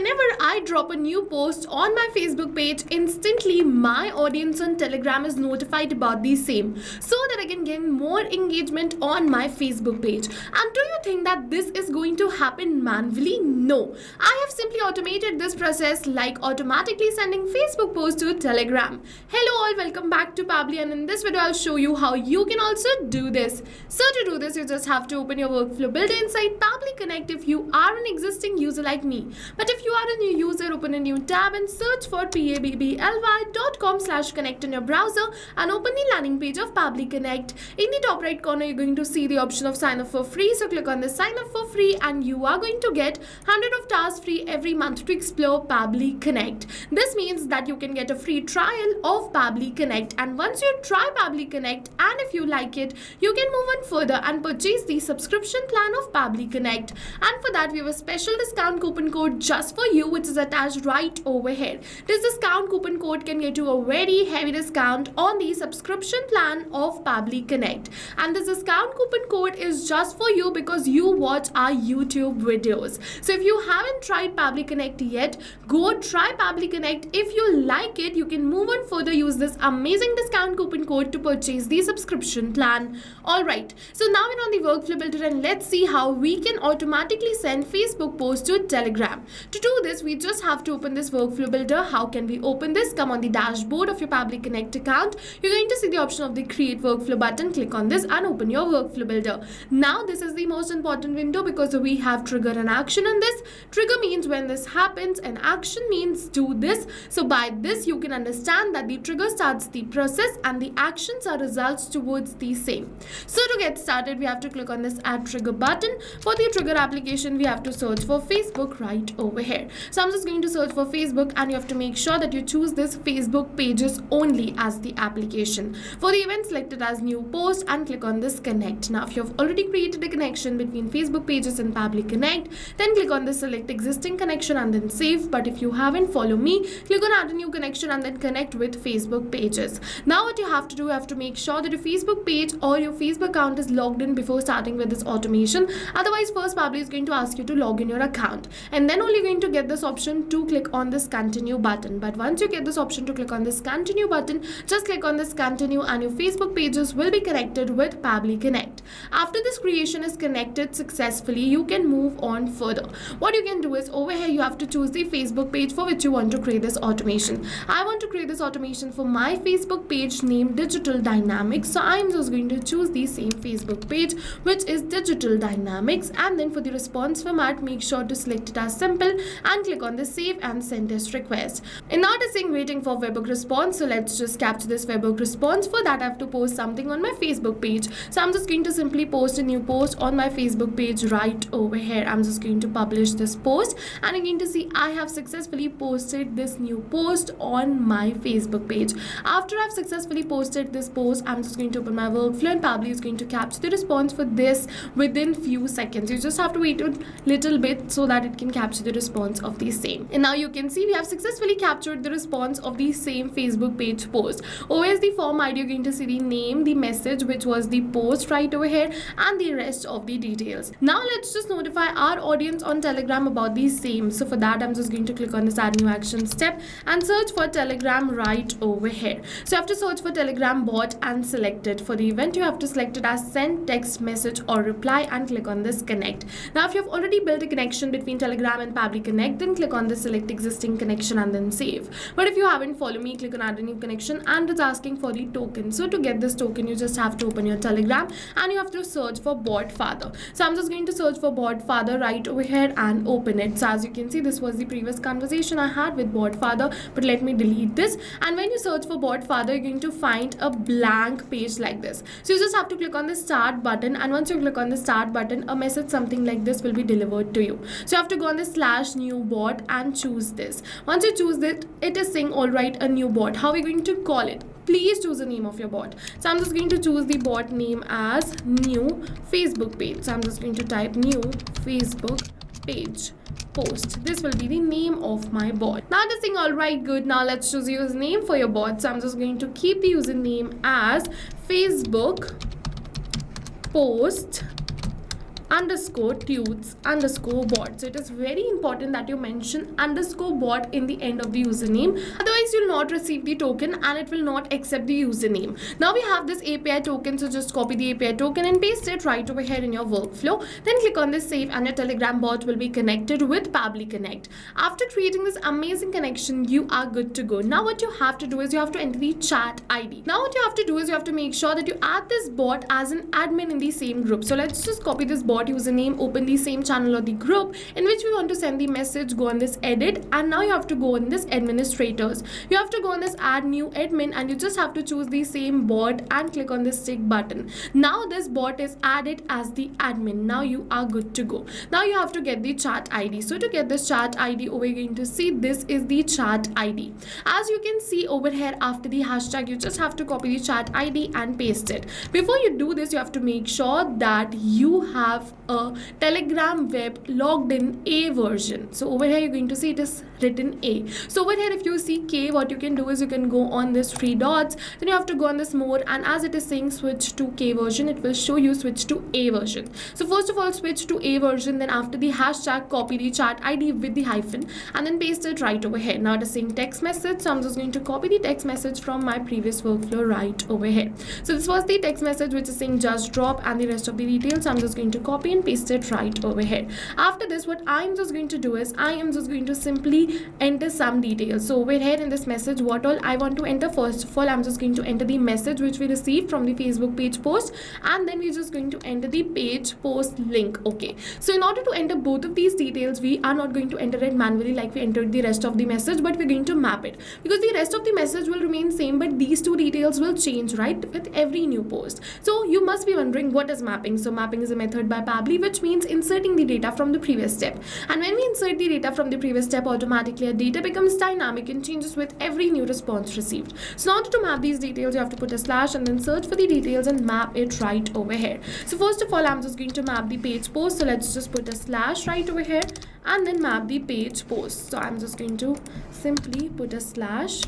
whenever I drop a new post on my Facebook page, instantly my audience on Telegram is notified about the same so that I can gain more engagement on my Facebook page. And do you think that this is going to happen manually? No. I have simply automated this process like automatically sending Facebook posts to Telegram. Hello all, welcome back to Pabbly, and in this video I'll show you how you can also do this. So to do this, you just have to open your workflow builder inside Pabbly Connect if you are an existing user like me. But if you are a new user, open a new tab and search for pabbly.com/connect in your browser and open the landing page of Pabbly Connect. In the top right corner, you're going to see the option of sign up for free. So click on the sign up for free and you are going to get 100 of tasks free every month to explore Pabbly Connect. This means that you can get a free trial of Pabbly Connect, and once you try Pabbly Connect and if you like it, you can move on further and purchase the subscription plan of Pabbly Connect. And for that, we have a special discount coupon code just for you, which is attached right over here. This discount coupon code can get you a very heavy discount on the subscription plan of Pabbly Connect. And this discount coupon code is just for you because you watch our YouTube videos. So if you haven't tried Pabbly Connect yet, go try Pabbly Connect. If you like it, you can move on further, use this amazing discount coupon code to purchase the subscription plan. Alright, so now we're on the workflow builder and let's see how we can automatically send Facebook posts to Telegram. To do this, we just have to open this workflow builder. How can we open this? Come on the dashboard of your Pabbly Connect account. You're going to see the option of the create workflow button. Click on this and open your workflow builder. Now this is the most important window because we have trigger and action in this. Trigger means when this happens and action means do this. So by this you can understand that the trigger starts the process and the actions are results towards the same. So to get started, we have to click on this add trigger button. For the trigger application, we have to search for Facebook right over here. So I'm just going to search for Facebook and you have to make sure that you choose this Facebook pages only as the application. For the event, select it as new post and click on this connect. Now if you have already created a connection between Facebook pages and Pabbly Connect, then click on the select existing connection and then save. But if you haven't, follow me, click on add a new connection and then connect with Facebook pages. Now what you have to do, you have to make sure that your Facebook page or your Facebook account is logged in before starting with this automation. Otherwise, first Pabbly is going to ask you to log in your account and then only going to get this option to click on this continue button. But once you get this option to click on this continue button, just click on this continue and your Facebook pages will be connected with Pabbly Connect. After this creation is connected successfully, you can move on further. What you can do is over here you have to choose the Facebook page for which you want to create this automation. I want to create this automation for my Facebook page named Digital Dynamics. So I'm just going to choose the same Facebook page which is Digital Dynamics, and then for the response format, make sure to select it as simple and click on the save and send test request. And now it is saying waiting for webhook response, so let's just capture this webhook response. For that I have to post something on my Facebook page. So I'm just going to simply post a new post on my Facebook page right over here. I'm just going to publish this post and you're going to see I have successfully posted this new post on my Facebook page. After I've successfully posted this post, I'm just going to open my workflow and Pabbly is going to capture the response for this within few seconds. You just have to wait a little bit so that it can capture the response of the same. And now you can see we have successfully captured the response of the same Facebook page post. Over is the form ID, you're going to see the name, the message which was the post right over here, and the rest of the details. Now let's just notify our audience on Telegram about the same. So for that, I'm just going to click on this add new action step and search for Telegram right over here. So you have to search for Telegram bot and select it. For the event, you have to select it as send text message or reply and click on this connect. Now if you have already built a connection between Telegram and Pabbly Connect, then click on the select existing connection and then save. But if you haven't, follow me, click on add a new connection and it's asking for the token. So to get this token, you just have to open your Telegram and you have to search for bot father. So I'm just going to search for bot father right over here and open it. So as you can see, this was the previous conversation I had with bot father, but let me delete this. And when you search for bot father, you're going to find a blank page like this. So you just have to click on the start button, and once you click on the start button, a message something like this will be delivered to you. So you have to go on the /new bot and choose this. Once you choose it, it is saying alright, a new bot. How are we going to call it? Please choose the name of your bot. So I'm just going to choose the bot name as new Facebook page. So I'm just going to type new Facebook page post. This will be the name of my bot. Now this thing, alright, good. Now let's choose username for your bot. So I'm just going to keep the username as Facebook post underscore tudes underscore bot. So it is very important that you mention underscore bot in the end of the username, otherwise you'll not receive the token and it will not accept the username. Now we have this API token, so just copy the API token and paste it right over here in your workflow. Then click on this save and your Telegram bot will be connected with Pabbly Connect. After creating this amazing connection, you are good to go. Now what you have to do is you have to enter the chat ID. Now what you have to do is you have to make sure that you add this bot as an admin in the same group. So let's just copy this bot username, open the same channel or the group in which we want to send the message, go on this edit, and now you have to go on this administrators. You have to go on this add new admin and you just have to choose the same bot and click on this tick button. Now this bot is added as the admin. Now you are good to go. Now you have to get the chat ID. So to get this chat ID, over you're going to see this is the chat ID. As you can see over here, after the hashtag, you just have to copy the chat ID and paste it. Before you do this, you have to make sure that you have a Telegram web logged in A version. So over here you're going to see it is written A. So over here if you see K, what you can do is you can go on this three dots, then you have to go on this more, and as it is saying switch to K version, it will show you switch to A version. So first of all switch to A version, then after the hashtag copy the chat ID with the hyphen and then paste it right over here. Now it is saying text message, so I'm just going to copy the text message from my previous workflow right over here. So this was the text message which is saying just drop, and the rest of the details I'm just going to copy and paste it right over here. After this, what I'm just going to do is I am just going to simply enter some details. So over here in this message, what all I want to enter, first of all I'm just going to enter the message which we received from the Facebook page post, and then we're just going to enter the page post link. Okay, so in order to enter both of these details, we are not going to enter it manually like we entered the rest of the message, but we're going to map it, because the rest of the message will remain same, but these two details will change right with every new post. So you must be wondering what is mapping. So mapping is a method by Pabbly which means inserting the data from the previous step, and when we insert the data from the previous step, automatically our data becomes dynamic and changes with every new response received. So in order to map these details, you have to put a slash and then search for the details and map it right over here. So first of all I'm just going to map the page post, so let's just put a slash right over here and then map the page post. So I'm just going to simply put a slash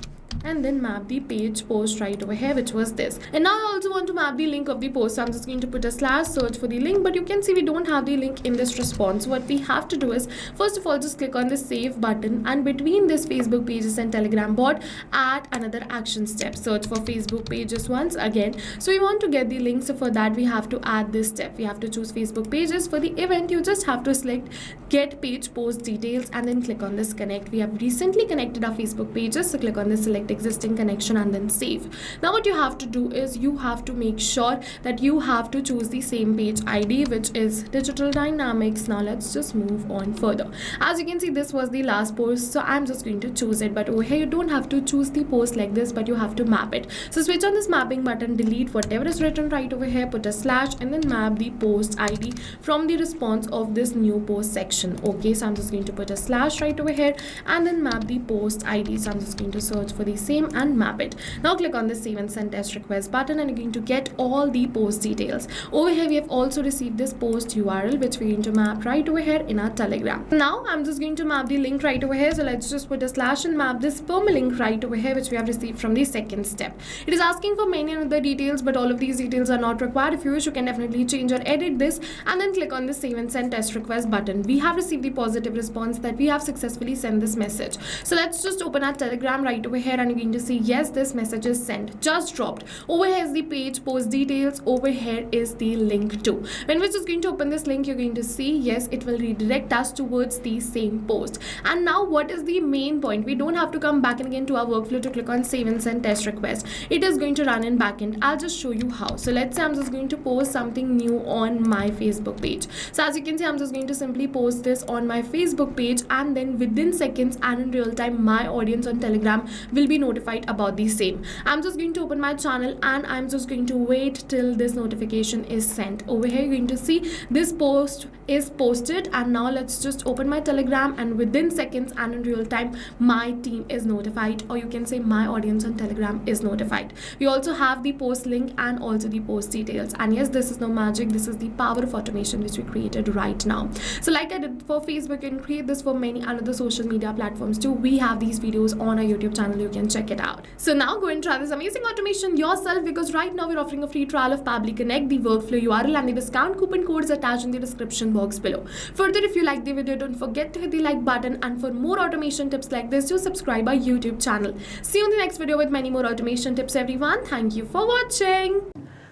and then map the page post right over here, which was this. And now I also want to map the link of the post, so I'm just going to put a slash, search for the link, but you can see we don't have the link in this response. So what we have to do is first of all just click on the save button, and between this Facebook pages and Telegram bot, add another action step, search for Facebook pages once again. So we want to get the link, so for that we have to add this step. We have to choose Facebook pages. For the event you just have to select get page post details and then click on this connect. We have recently connected our Facebook pages, so click on this select existing connection and then save. Now what you have to do is you have to make sure that you have to choose the same page ID, which is digital dynamics. Now let's just move on further. As you can see, this was the last post, so I'm just going to choose it, but over here you don't have to choose the post like this, but you have to map it. So switch on this mapping button, delete whatever is written right over here, put a slash and then map the post ID from the response of this new post section. Okay, so I'm just going to put a slash right over here and then map the post ID. So I'm just going to search for the same and map it. Now click on the save and send test request button and you're going to get all the post details. Over here we have also received this post URL which we're going to map right over here in our Telegram. Now I'm just going to map the link right over here, so let's just put a slash and map this permalink right over here which we have received from the second step. It is asking for many other details, but all of these details are not required. If you wish, you can definitely change or edit this and then click on the save and send test request button. We have received the positive response that we have successfully sent this message. So let's just open our Telegram right over here and you're going to see yes, this message is sent, just dropped. Over here is the page post details, over here is the link too. When we're just going to open this link, you're going to see yes, it will redirect us towards the same post. And now what is the main point? We don't have to come back and again to our workflow to click on save and send test request. It is going to run in backend. I'll just show you how. So let's say I'm just going to post something new on my Facebook page. So as you can see, I'm just going to simply post this on my Facebook page, and then within seconds and in real time my audience on Telegram will be notified about the same. I'm just going to open my channel and I'm just going to wait till this notification is sent. Over here you're going to see this post is posted, and now let's just open my Telegram and within seconds and in real time my team is notified, or you can say my audience on Telegram is notified. We also have the post link and also the post details, and yes, this is no magic, this is the power of automation which we created right now. So like I did for Facebook, you can create this for many other social media platforms too. We have these videos on our YouTube channel. You can check it out. So now go and try this amazing automation yourself, because right now we're offering a free trial of Pabbly Connect. The workflow URL and the discount coupon code is attached in the description box below. Further, if you like the video, don't forget to hit the like button, and for more automation tips like this, do subscribe our YouTube channel. See you in the next video with many more automation tips, everyone. Thank you for watching.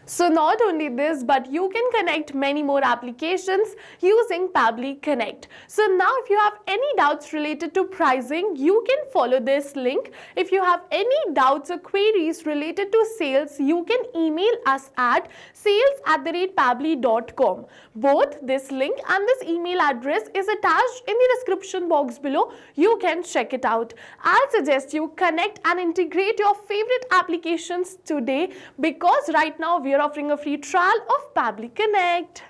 So not only this, but you can connect many more applications using Pabbly Connect. So now if you have any doubts related to pricing, you can follow this link. If you have any doubts or queries related to sales, you can email us at sales@pabbly.com. Both this link and this email address is attached in the description box below. You can check it out. I'll suggest you connect and integrate your favorite applications today, because right now we are offering a free trial of Pabbly Connect.